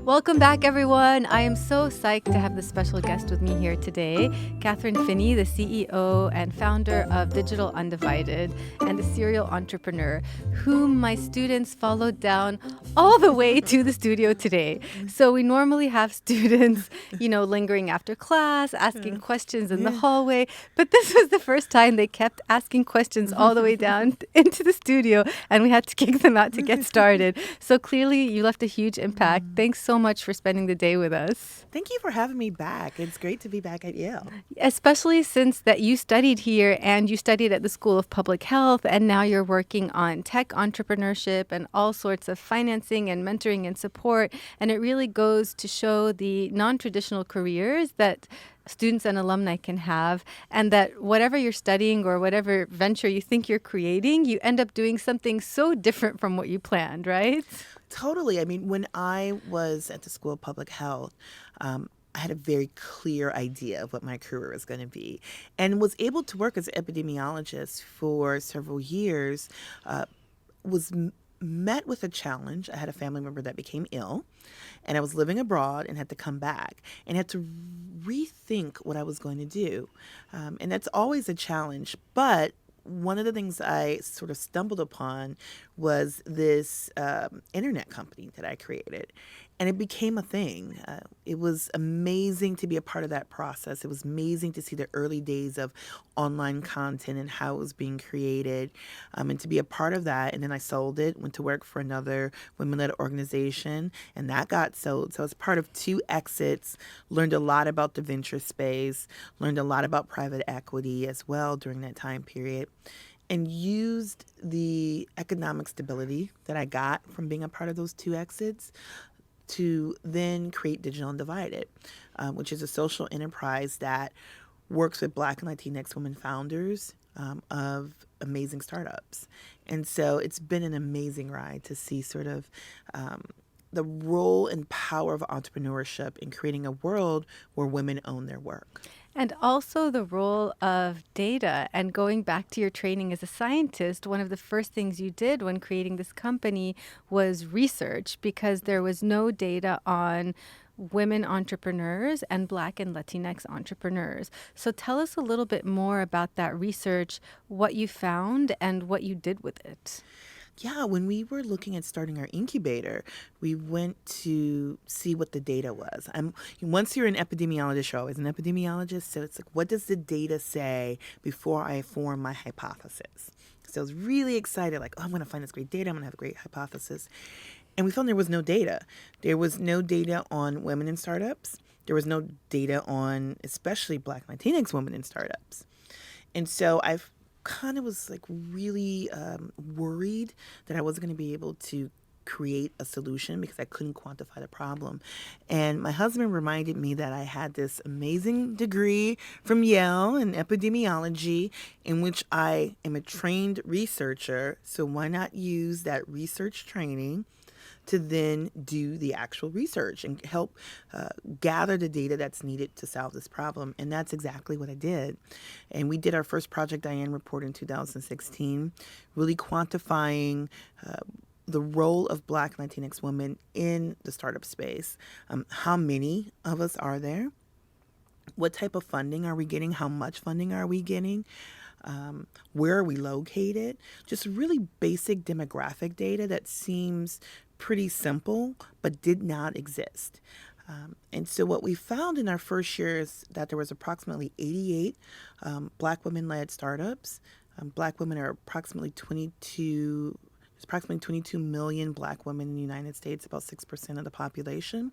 Welcome back, everyone. I am so psyched to have the special guest with me here today, Kathryn Finney, the CEO and founder of Digital Undivided and a serial entrepreneur, whom my students followed down all the way to the studio today. So we normally have students, lingering after class, asking questions in the hallway, but this was the first time they kept asking questions all the way down into the studio, and we had to kick them out to get started. So clearly, you left a huge impact. Thanks so much for spending the day with us. Thank you for having me back. It's great to be back at Yale. Especially since that you studied here and you studied at the School of Public Health, and now you're working on tech entrepreneurship and all sorts of financing and mentoring and support. And it really goes to show the non-traditional careers that students and alumni can have, and that whatever you're studying or whatever venture you think you're creating, you end up doing something so different from what you planned, right? Totally. I mean, when I was at the School of Public Health, I had a very clear idea of what my career was going to be and was able to work as an epidemiologist for several years. Was met with a challenge. I had a family member that became ill, and I was living abroad and had to come back and had to rethink what I was going to do. And that's always a challenge. But one of the things I sort of stumbled upon was this internet company that I created. And it became a thing. It was amazing to be a part of that process. It was amazing to see the early days of online content and how it was being created, and to be a part of that. And then I sold it, went to work for another women-led organization, and that got sold. So I was part of 2 exits, learned a lot about the venture space, learned a lot about private equity as well during that time period, and used the economic stability that I got from being a part of those 2 exits to then create Digital Undivided, which is a social enterprise that works with Black and Latinx women founders of amazing startups. And so it's been an amazing ride to see sort of the role and power of entrepreneurship in creating a world where women own their work. And also the role of data. And going back to your training as a scientist, one of the first things you did when creating this company was research, because there was no data on women entrepreneurs and Black and Latinx entrepreneurs. So tell us a little bit more about that research, what you found and what you did with it. Yeah, when we were looking at starting our incubator, we went to see what the data was. Once you're an epidemiologist, you're always an epidemiologist. So it's like, what does the data say before I form my hypothesis? So I was really excited, like, oh, I'm going to find this great data. I'm going to have a great hypothesis. And we found there was no data. There was no data on women in startups. There was no data on especially Black Latinx women in startups. And so I've kind of was like really worried that I wasn't going to be able to create a solution because I couldn't quantify the problem. And my husband reminded me that I had this amazing degree from Yale in epidemiology, in which I am a trained researcher. So why not use that research training to then do the actual research and help gather the data that's needed to solve this problem. And that's exactly what I did. And we did our first Project Diane report in 2016, really quantifying the role of Black and Latinx women in the startup space. How many of us are there? What type of funding are we getting? How much funding are we getting? Where are we located? Just really basic demographic data that seems pretty simple, but did not exist. And so what we found in our first year is that there was approximately 88 Black women-led startups. Black women are approximately 22 million Black women in the United States, about 6% of the population.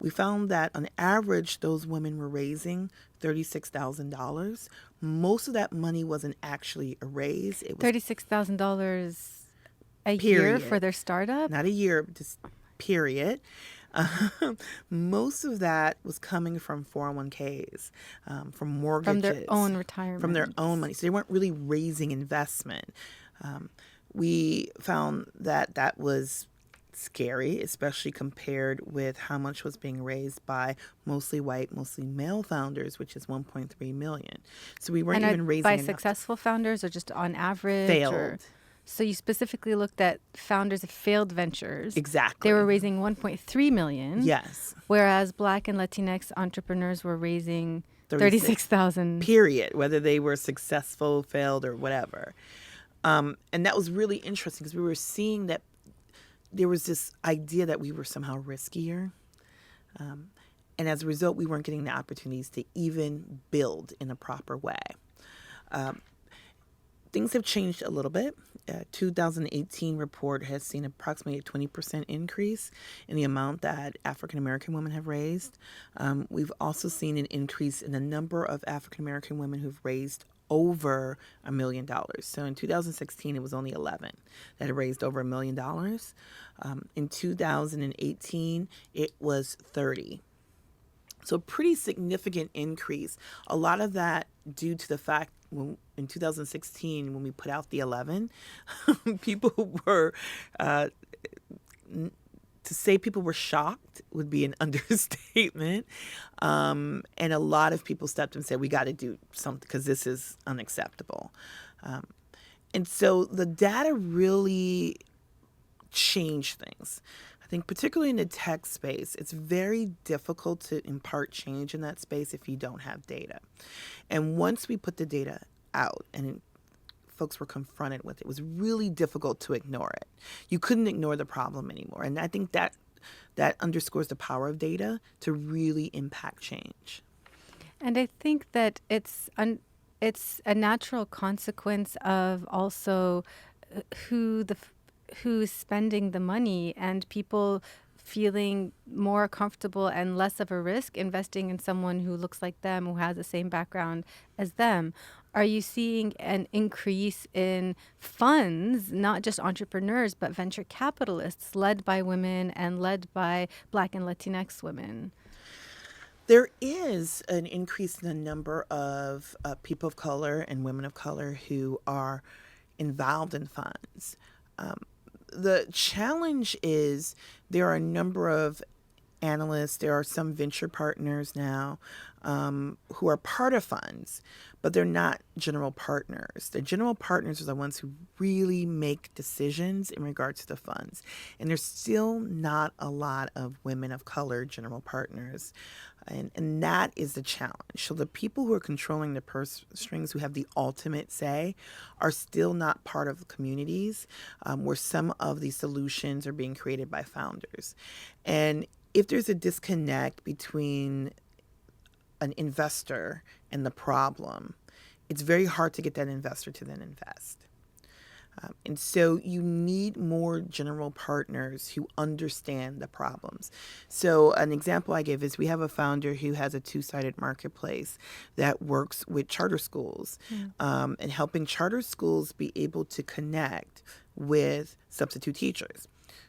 We found that on average, those women were raising $36,000. Most of that money wasn't actually a raise. It was $36,000 a period. year for their startup? Not a year, just period. Most of that was coming from 401ks, from mortgages. From their own retirement. From their own money. So they weren't really raising investment. We found that that was scary, especially compared with how much was being raised by mostly white, mostly male founders, which is 1.3 million. So we weren't even raising by enough. successful founders or just on average? Failed. So you specifically looked at founders of failed ventures. Exactly. They were raising 1.3 million. Yes. Whereas Black and Latinx entrepreneurs were raising 36. 36,000. Period. Whether they were successful, failed, or whatever. And that was really interesting because we were seeing that there was this idea that we were somehow riskier. And as a result, we weren't getting the opportunities to even build in a proper way. Things have changed a little bit. 2018 report has seen approximately a 20% increase in the amount that African American women have raised. We've also seen an increase in the number of African American women who've raised over $1 million. So in 2016, it was only 11 that had raised over $1 million. In 2018, it was 30. So a pretty significant increase. A lot of that due to the fact in 2016, when we put out the 11, people were, to say people were shocked would be an understatement. And a lot of people stepped and said, we got to do something because this is unacceptable. And so the data really changed things. I think particularly in the tech space, it's very difficult to impart change in that space if you don't have data. And once we put the data out and folks were confronted with it, it was really difficult to ignore it. You couldn't ignore the problem anymore. And I think that underscores the power of data to really impact change. And I think that it's a natural consequence of also who's spending the money and people feeling more comfortable and less of a risk investing in someone who looks like them, who has the same background as them. Are you seeing an increase in funds, not just entrepreneurs, but venture capitalists led by women and led by Black and Latinx women? There is an increase in the number of people of color and women of color who are involved in funds. The challenge is there are a number of analysts, there are some venture partners now who are part of funds, but they're not general partners. The general partners are the ones who really make decisions in regard to the funds. And there's still not a lot of women of color general partners. And that is the challenge. So the people who are controlling the purse strings, who have the ultimate say, are still not part of the communities where some of these solutions are being created by founders. And if there's a disconnect between an investor and the problem, it's very hard to get that investor to then invest. And so you need more general partners who understand the problems. So an example I give is we have a founder who has a two-sided marketplace that works with charter schools and helping charter schools be able to connect with substitute teachers.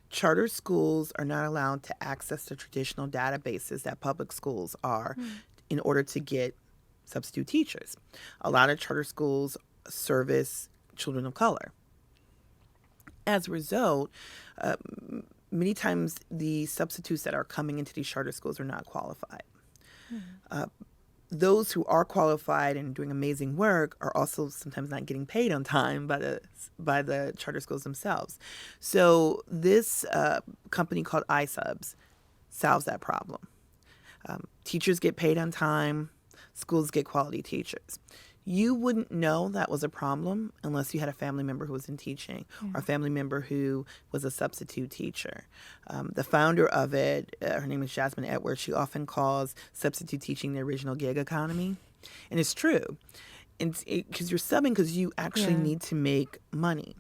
Charter schools are not allowed to access the traditional databases that public schools are in order to get substitute teachers. A lot of charter schools service children of color. As a result, many times the substitutes that are coming into these charter schools are not qualified. Those who are qualified and doing amazing work are also sometimes not getting paid on time by the charter schools themselves. So this company called iSubs solves that problem. Teachers get paid on time, schools get quality teachers. You wouldn't know that was a problem unless you had a family member who was in teaching or a family member who was a substitute teacher. The founder of it, her name is Jasmine Edwards, she often calls substitute teaching the original gig economy. And it's true. Because you're subbing because you actually need to make money.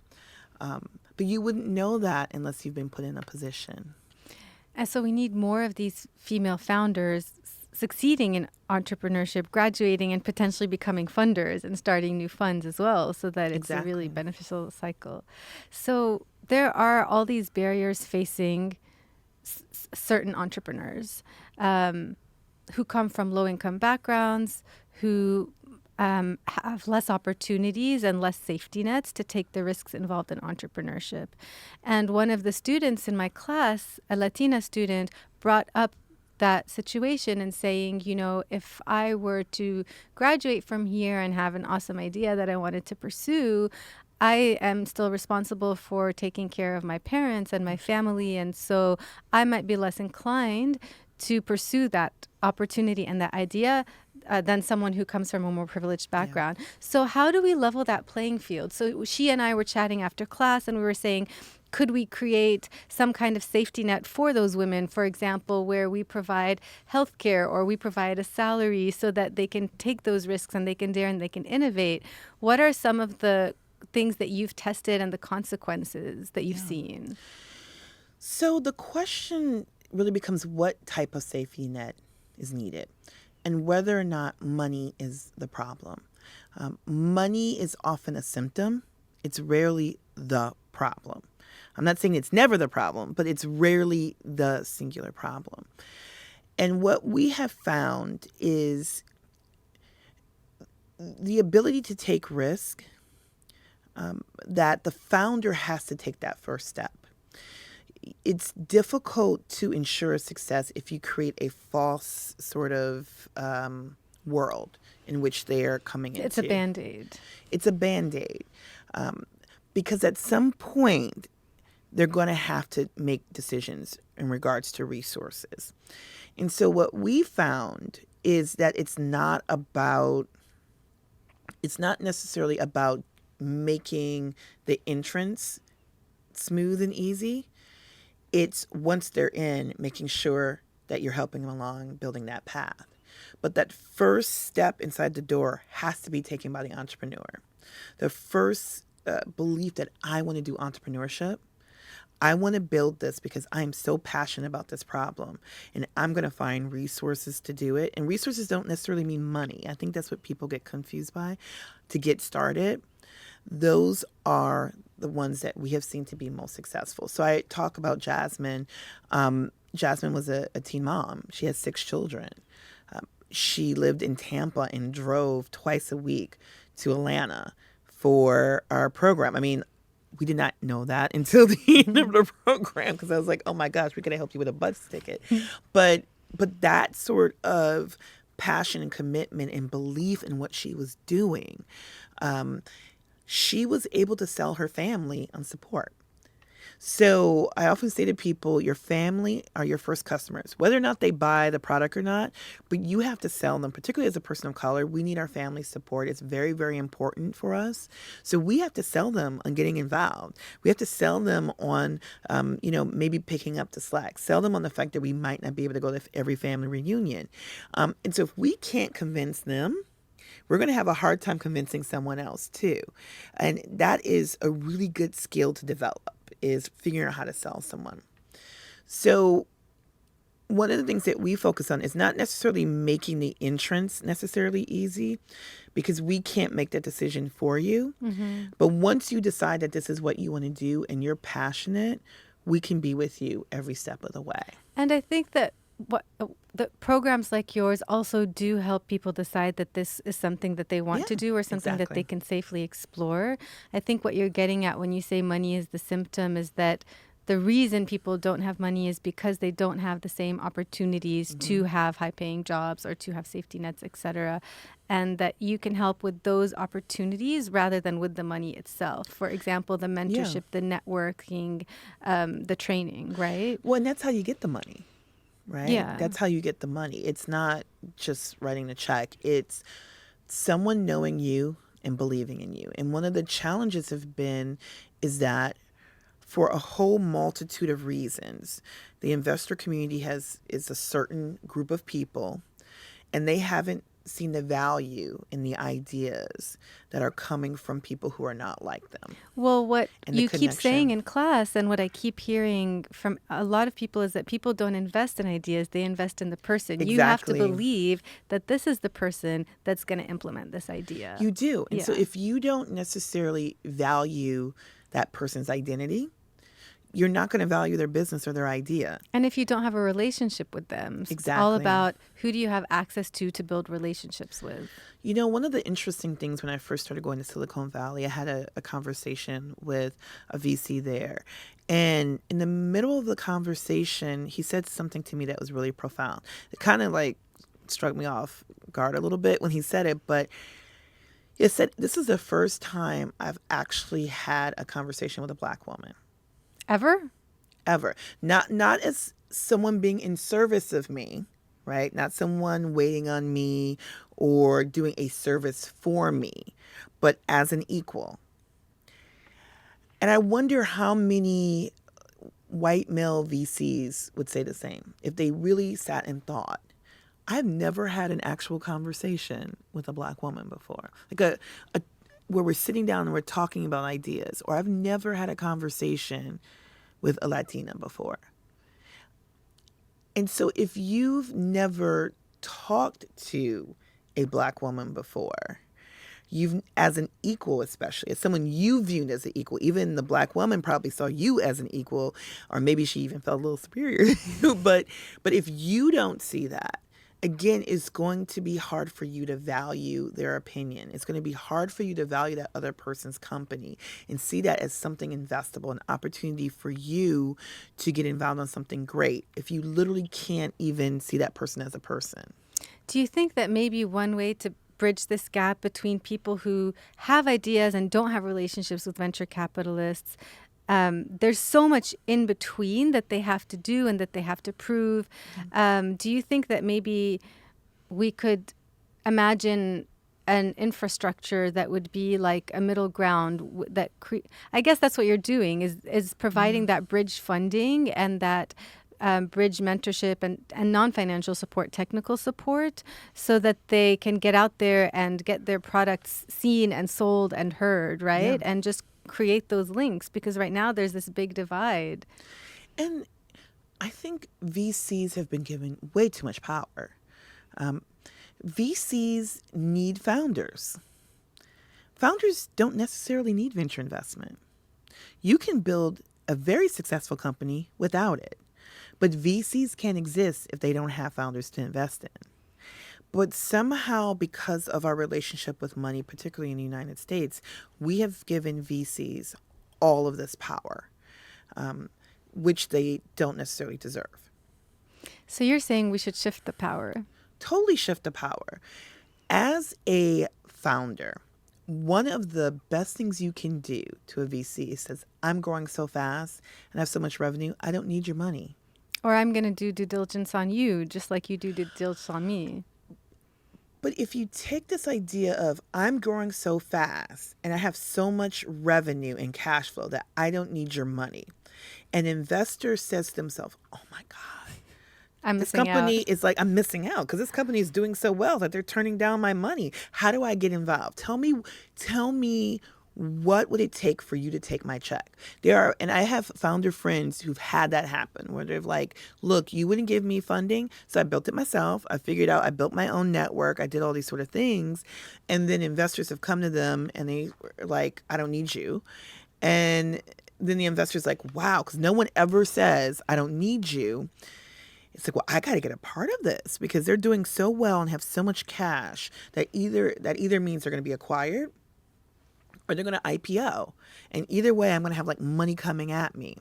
But you wouldn't know that unless you've been put in a position. And so we need more of these female founders succeeding in entrepreneurship, graduating and potentially becoming funders and starting new funds as well, so that it's a really beneficial cycle. So there are all these barriers facing certain entrepreneurs who come from low-income backgrounds, who have less opportunities and less safety nets to take the risks involved in entrepreneurship. And one of the students in my class, a Latina student, brought up that situation and saying, you know, if I were to graduate from here and have an awesome idea that I wanted to pursue, I am still responsible for taking care of my parents and my family. And so I might be less inclined to pursue that opportunity and that idea than someone who comes from a more privileged background. So how do we level that playing field? So she and I were chatting after class and we were saying, could we create some kind of safety net for those women, for example, where we provide health care or we provide a salary so that they can take those risks and they can dare and they can innovate? What are some of the things that you've tested and the consequences that you've seen? So the question really becomes what type of safety net is needed and whether or not money is the problem. Money is often a symptom. It's rarely the problem. I'm not saying it's never the problem, but it's rarely the singular problem. And what we have found is the ability to take risk, that the founder has to take that first step. It's difficult to ensure success if you create a false sort of world in which they are coming into. It's a Band-Aid. It's a Band-Aid. Because at some point, they're going to have to make decisions in regards to resources. And so what we found is that it's not necessarily about making the entrance smooth and easy. It's once they're in, making sure that you're helping them along, building that path. But that first step inside the door has to be taken by the entrepreneur. The first belief that I want to do entrepreneurship, I want to build this because I'm so passionate about this problem and I'm going to find resources to do it. And resources don't necessarily mean money. I think that's what people get confused by. To get started, those are the ones that we have seen to be most successful. So I talk about Jasmine. Jasmine was a teen mom. She has 6 children. She lived in Tampa and drove twice a week to Atlanta for our program. I mean, we did not know that until the end of the program because I was like, oh my gosh, we could have helped you with a bus ticket. But that sort of passion and commitment and belief in what she was doing, she was able to sell her family on support. So I often say to people, your family are your first customers, whether or not they buy the product or not, but you have to sell them, particularly as a person of color. We need our family support. It's very, very important for us. So we have to sell them on getting involved. We have to sell them on, maybe picking up the slack, sell them on the fact that we might not be able to go to every family reunion. And so if we can't convince them, we're going to have a hard time convincing someone else too. And that is a really good skill to develop, is figuring out how to sell someone. So one of the things that we focus on is not necessarily making the entrance necessarily easy, because we can't make that decision for you. Mm-hmm. But once you decide that this is what you want to do and you're passionate, we can be with you every step of the way. And I think that the programs like yours also do help people decide that this is something that they want to do or something that they can safely explore. I think what you're getting at when you say money is the symptom is that the reason people don't have money is because they don't have the same opportunities to have high-paying jobs or to have safety nets, etc., and that you can help with those opportunities rather than with the money itself. For example, the mentorship, the networking, the training, right? Well, and that's how you get the money. Right? Yeah. That's how you get the money. It's not just writing the check. It's someone knowing you and believing in you. And one of the challenges is that for a whole multitude of reasons, the investor community is a certain group of people, and they haven't seen the value in the ideas that are coming from people who are not like them. Well, what you keep saying in class and what I keep hearing from a lot of people is that people don't invest in ideas, they invest in the person. Exactly. You have to believe that this is the person that's going to implement this idea. You do. And so if you don't necessarily value that person's identity, you're not going to value their business or their idea. And if you don't have a relationship with them, it's all about who do you have access to build relationships with. You know, one of the interesting things when I first started going to Silicon Valley, I had a conversation with a VC there. And in the middle of the conversation, he said something to me that was really profound. It kind of like struck me off guard a little bit when he said it, but Yes, this is the first time I've actually had a conversation with a Black woman Ever? ever. Not as someone being in service of me, right? Not someone waiting on me or doing a service for me, but as an equal. And I wonder how many white male VCs would say the same if they really sat and thought. I've never had an actual conversation with a Black woman before, like a where we're sitting down and we're talking about ideas, or I've never had a conversation with a Latina before. And so if you've never talked to a Black woman before, you've, as an equal, especially as someone you viewed as an equal, even the Black woman probably saw you as an equal, or maybe she even felt a little superior to you. But if you don't see that, again, it's going to be hard for you to value their opinion. It's going to be hard for you to value that other person's company and see that as something investable, an opportunity for you to get involved on something great if you literally can't even see that person as a person. Do you think that maybe one way to bridge this gap between people who have ideas and don't have relationships with venture capitalists, there's so much in between that they have to do and that they have to prove. Do you think that maybe we could imagine an infrastructure that would be like a middle ground I guess that's what you're doing is providing that bridge funding and that bridge mentorship and non-financial support, technical support, so that they can get out there and get their products seen and sold and heard, right? Yeah. And just create those links, because right now there's this big divide. And I think VCs have been given way too much power. VCs need founders. Founders don't necessarily need venture investment. You can build a very successful company without it. But VCs can't exist if they don't have founders to invest in. But somehow, because of our relationship with money, particularly in the United States, we have given VCs all of this power, which they don't necessarily deserve. So you're saying we should shift the power? Totally shift the power. As a founder, one of the best things you can do to a VC says, I'm growing so fast and I have so much revenue, I don't need your money. Or I'm going to do due diligence on you, just like you do due diligence on me. But if you take this idea of I'm growing so fast and I have so much revenue and cash flow that I don't need your money, an investor says to themselves, oh my God, this company is like, I'm missing out because this company is doing so well that they're turning down my money. How do I get involved? Tell me what would it take for you to take my check? And I have founder friends who've had that happen where they're like, look, you wouldn't give me funding. So I built it myself. I built my own network. I did all these sort of things. And then investors have come to them and they were like, I don't need you. And then the investor's like, wow, because no one ever says, I don't need you. It's like, well, I got to get a part of this because they're doing so well and have so much cash that either means they're going to be acquired or they're going to IPO. And either way, I'm going to have like money coming at me.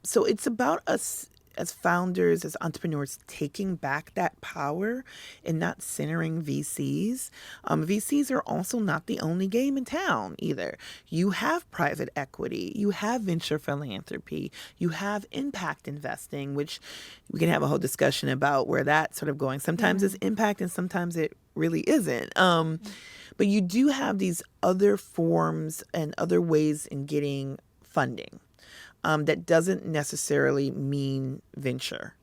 So it's about us as founders, as entrepreneurs, taking back that power and not centering VCs. VCs are also not the only game in town either. You have private equity, you have venture philanthropy, you have impact investing, which we can have a whole discussion about where that's sort of going. Sometimes it's impact and sometimes it really isn't. But you do have these other forms and other ways in getting funding. That doesn't necessarily mean venture.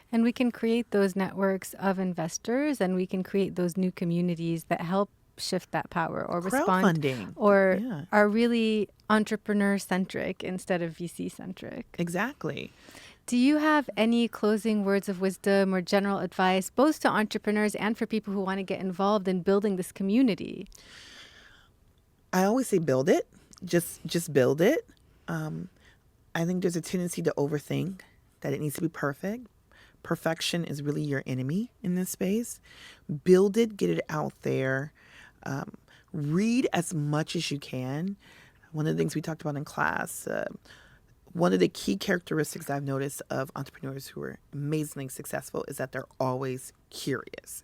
And we can create those networks of investors and we can create those new communities that help shift that power or respond or are really entrepreneur-centric instead of VC-centric. Exactly. Do you have any closing words of wisdom or general advice, both to entrepreneurs and for people who want to get involved in building this community? I always say build it. Just build it. I think there's a tendency to overthink that it needs to be perfect. Perfection is really your enemy in this space. Build it, get it out there. Read as much as you can. One of the things we talked about in class, one of the key characteristics I've noticed of entrepreneurs who are amazingly successful is that they're always curious.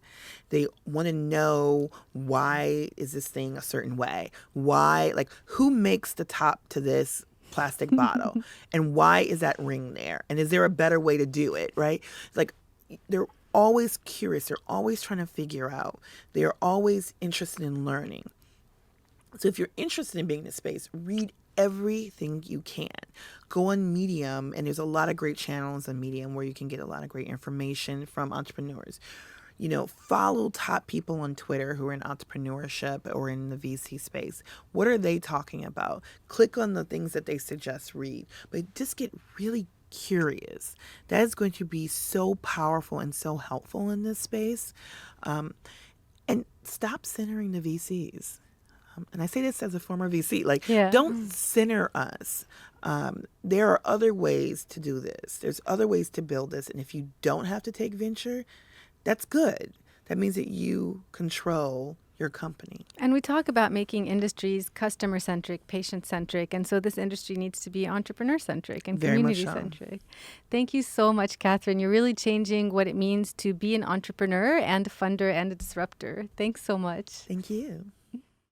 They want to know, why is this thing a certain way? Why, like, who makes the top to this plastic bottle? And why is that ring there? And is there a better way to do it, right? Like, they're always curious. They're always trying to figure out. They're always interested in learning. So if you're interested in being in this space, read everything you can. Go on Medium, and there's a lot of great channels on Medium where you can get a lot of great information from entrepreneurs. Follow top people on Twitter who are in entrepreneurship or in the VC space. What are they talking about? Click on the things that they suggest, read. But just get really curious. That is going to be so powerful and so helpful in this space. And stop centering the VCs. And I say this as a former VC, don't center us. There are other ways to do this. There's other ways to build this. And if you don't have to take venture, that's good. That means that you control your company. And we talk about making industries customer-centric, patient-centric, and so this industry needs to be entrepreneur-centric and community-centric. Thank you so much, Kathryn. You're really changing what it means to be an entrepreneur and a funder and a disruptor. Thanks so much. Thank you.